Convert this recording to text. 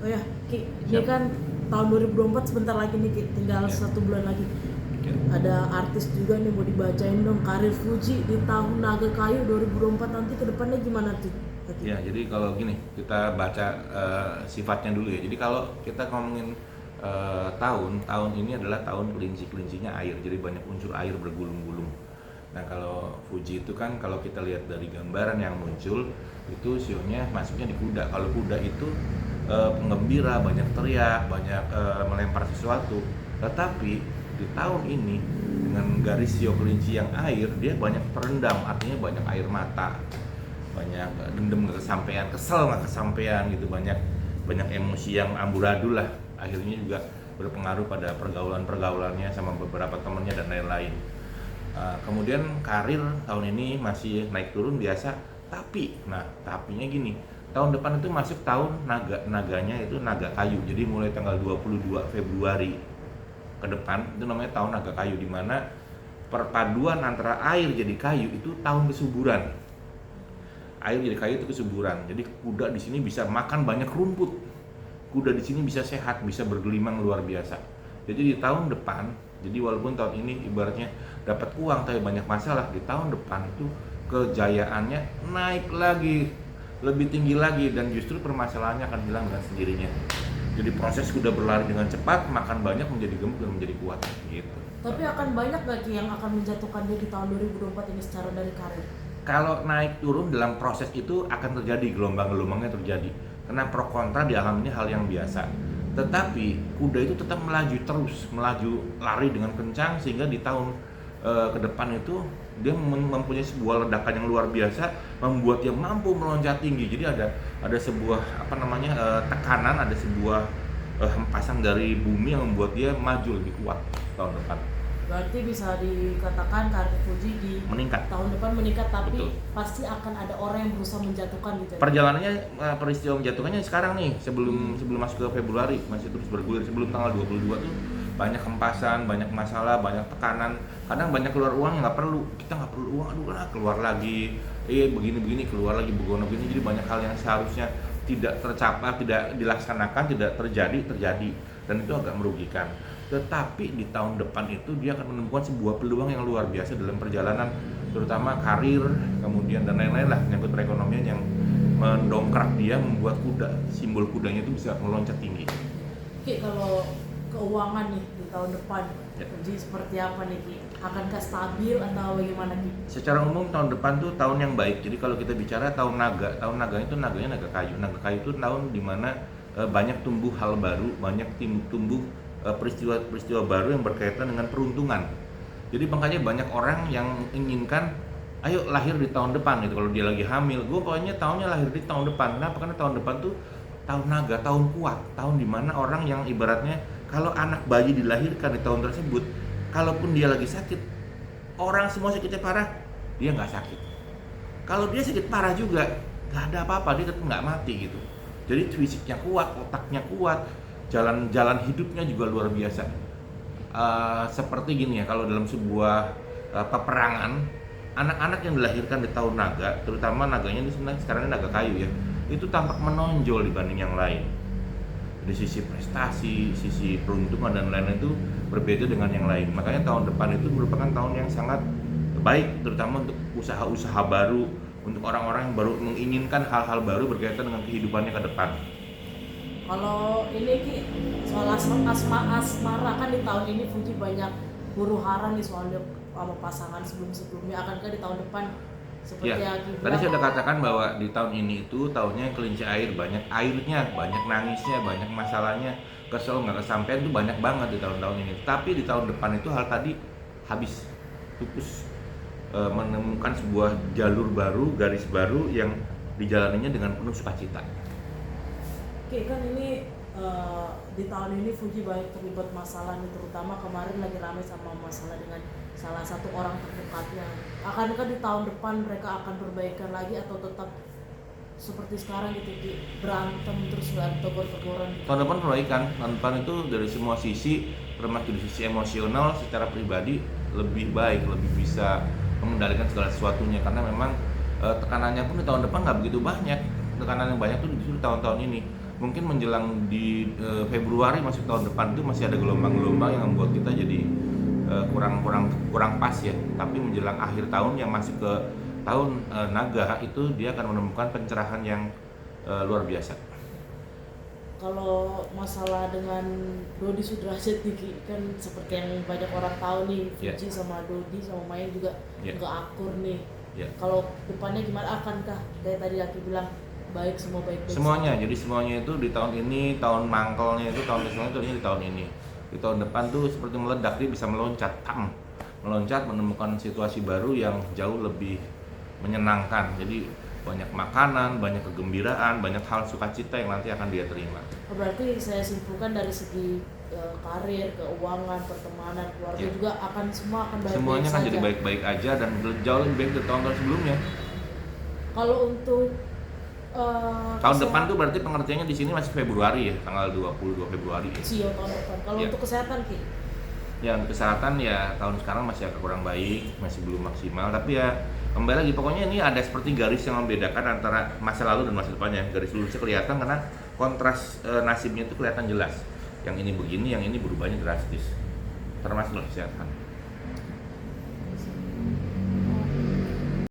Oh ya, Ki, ini Siap. kan tahun 2024 sebentar lagi nih Ki, tinggal Ya. 1 bulan lagi. Ya. Ada artis juga nih mau dibacain dong karir Fuji di tahun Naga Kayu 2024 nanti ke depannya gimana tuh? Ki? Ya, jadi kalau gini, kita baca sifatnya dulu ya. Jadi kalau kita ngomongin tahun ini adalah tahun kelinci-kelincinya air. Jadi banyak unsur air bergulung-gulung. Nah, kalau Fuji itu kan kalau kita lihat dari gambaran yang muncul itu sionya masuknya di kuda. Kalau kuda itu penggembira, banyak teriak, banyak melempar sesuatu. Tetapi di tahun ini dengan garis sio kelinci yang air, dia banyak terendam, artinya banyak air mata, banyak dendam nggak kesampaian, kesel nggak kesampaian gitu, banyak emosi yang amburadul lah, akhirnya juga berpengaruh pada pergaulannya sama beberapa temennya dan lain-lain. Kemudian karir tahun ini masih naik turun biasa, tapinya gini, tahun depan itu masuk tahun naganya itu naga kayu, jadi mulai tanggal 22 Februari ke depan itu namanya tahun naga kayu, di mana perpaduan antara air jadi kayu itu tahun kesuburan. Air jadi kayu itu kesuburan. Jadi kuda di sini bisa makan banyak rumput. Kuda di sini bisa sehat, bisa bergelimang luar biasa. Jadi di tahun depan, jadi walaupun tahun ini ibaratnya dapat uang tapi banyak masalah, di tahun depan itu kejayaannya naik lagi, lebih tinggi lagi, dan justru permasalahannya akan hilang dengan sendirinya. Jadi proses kuda berlari dengan cepat, makan banyak, menjadi gemuk dan menjadi kuat gitu. Tapi akan banyak gak Ki yang akan menjatuhkan dia di tahun 2024 ini secara dari karir? Kalau naik turun dalam proses itu akan terjadi, gelombang-gelombangnya terjadi, karena pro kontra di alam ini hal yang biasa. Tetapi kuda itu tetap melaju terus, melaju lari dengan kencang, sehingga di tahun ke depan itu dia mempunyai sebuah ledakan yang luar biasa, membuat dia mampu meloncat tinggi. Jadi ada sebuah tekanan, ada sebuah hempasan dari bumi yang membuat dia maju lebih kuat tahun depan. Berarti bisa dikatakan karir Fuji di Meningkat. tahun depan meningkat, tapi Betul. pasti akan ada orang yang berusaha menjatuhkan gitu. Perjalanannya, peristiwa menjatuhkannya sekarang nih, sebelum masuk ke Februari masih terus bergulir. Sebelum tanggal 22 tuh banyak hempasan, banyak masalah, banyak tekanan. Kadang banyak keluar uang yang nggak perlu, kita nggak perlu uang, aduh lah keluar lagi, begini keluar lagi, begono begini. Jadi banyak hal yang seharusnya tidak tercapai, tidak dilaksanakan, tidak terjadi, dan itu agak merugikan. Tetapi di tahun depan itu dia akan menemukan sebuah peluang yang luar biasa dalam perjalanan, terutama karir, kemudian dan lain-lain lah, menyangkut perekonomian yang mendongkrak dia, membuat kuda, simbol kudanya itu bisa meloncat tinggi. Ki, kalau keuangan nih di tahun depan, Ya. Fuji seperti apa nih Ki? Akankah stabil atau bagaimana Ki? Secara umum tahun depan tuh tahun yang baik. Jadi kalau kita bicara tahun naga itu naganya naga kayu. Naga kayu itu tahun dimana banyak tumbuh hal baru, banyak tumbuh peristiwa-peristiwa baru yang berkaitan dengan peruntungan. Jadi makanya banyak orang yang inginkan, ayo lahir di tahun depan gitu. Kalau dia lagi hamil, gue pokoknya tahunnya lahir di tahun depan. Kenapa? Karena tahun depan tuh tahun naga, tahun kuat, tahun dimana orang yang ibaratnya kalau anak bayi dilahirkan di tahun tersebut, kalaupun dia lagi sakit, orang semua sakitnya parah, dia nggak sakit. Kalau dia sakit parah juga, nggak ada apa-apa, dia tetap nggak mati gitu. Jadi fisiknya kuat, otaknya kuat, jalan hidupnya juga luar biasa. Seperti gini ya, kalau dalam sebuah peperangan, anak-anak yang dilahirkan di tahun naga, terutama naganya ini sebenarnya sekarang ini naga kayu ya, itu tampak menonjol dibanding yang lain. Dari sisi prestasi, sisi peruntungan dan lain-lain itu berbeda dengan yang lain. Makanya tahun depan itu merupakan tahun yang sangat baik, terutama untuk usaha-usaha baru, untuk orang-orang yang baru menginginkan hal-hal baru berkaitan dengan kehidupannya ke depan. Kalau ini Ki, soal asmara kan di tahun ini Fuji banyak huru hara nih soalnya sama pasangan sebelumnya. Akankah di tahun depan seperti Ya, yang Ki tadi saya bilang? sudah katakan bahwa di tahun ini itu tahunnya kelinci air, banyak airnya, banyak nangisnya, banyak masalahnya, kesel nggak kesampaian itu banyak banget di tahun-tahun ini. Tapi di tahun depan itu hal tadi habis, pupus, menemukan sebuah jalur baru, garis baru yang dijalaninya dengan penuh sukacita. Oke, kan ini di tahun ini Fuji banyak terlibat masalah nih, terutama kemarin lagi ramai sama masalah dengan salah satu orang terdekatnya. Akankah di tahun depan mereka akan perbaikan lagi atau tetap seperti sekarang gitu Ki, berantem terus ada tegur-teguran gitu? Tahun depan perbaikan, tahun depan itu dari semua sisi, termasuk dari sisi emosional, secara pribadi lebih baik, lebih bisa mengendalikan segala sesuatunya, karena memang tekanannya pun di tahun depan nggak begitu banyak. Tekanan yang banyak tuh justru di tahun-tahun ini. mungkin menjelang di Februari masuk tahun depan itu masih ada gelombang-gelombang yang membuat kita jadi kurang pas ya. Tapi menjelang akhir tahun yang masuk ke tahun naga itu dia akan menemukan pencerahan yang luar biasa. Kalau masalah dengan Dodi Sudrajat nih kan seperti yang banyak orang tahu nih, Fuji sama Dodi sama Maya juga nggak akur nih. Kalau depannya gimana, akankah kayak tadi Aki bilang baik semua baik-baik semuanya saja? jadi semuanya itu di tahun ini, tahun mangkelnya itu tahun kesemuanya itu di tahun ini, di tahun depan tuh seperti meledak, dia bisa meloncat menemukan situasi baru yang jauh lebih menyenangkan. Jadi banyak makanan, banyak kegembiraan, banyak hal sukacita yang nanti akan dia terima. Berarti saya simpulkan dari segi karir, keuangan, pertemanan, keluarga juga semua akan baik-baik Semuanya saja. kan jadi baik-baik aja dan jauh lebih baik dari tahun-tahun sebelumnya. Kalau untuk tahun depan tuh berarti pengertiannya di sini masih Februari ya, tanggal 22 Februari. Tahun depan. Kalau untuk kesehatan Ki? Ya untuk kesehatan ya tahun sekarang masih agak kurang baik, masih belum maksimal, tapi ya kembali lagi pokoknya ini ada seperti garis yang membedakan antara masa lalu dan masa depannya. Garis lurusnya kelihatan karena kontras nasibnya itu kelihatan jelas. Yang ini begini, yang ini berubahnya drastis. Termasuk kesehatan.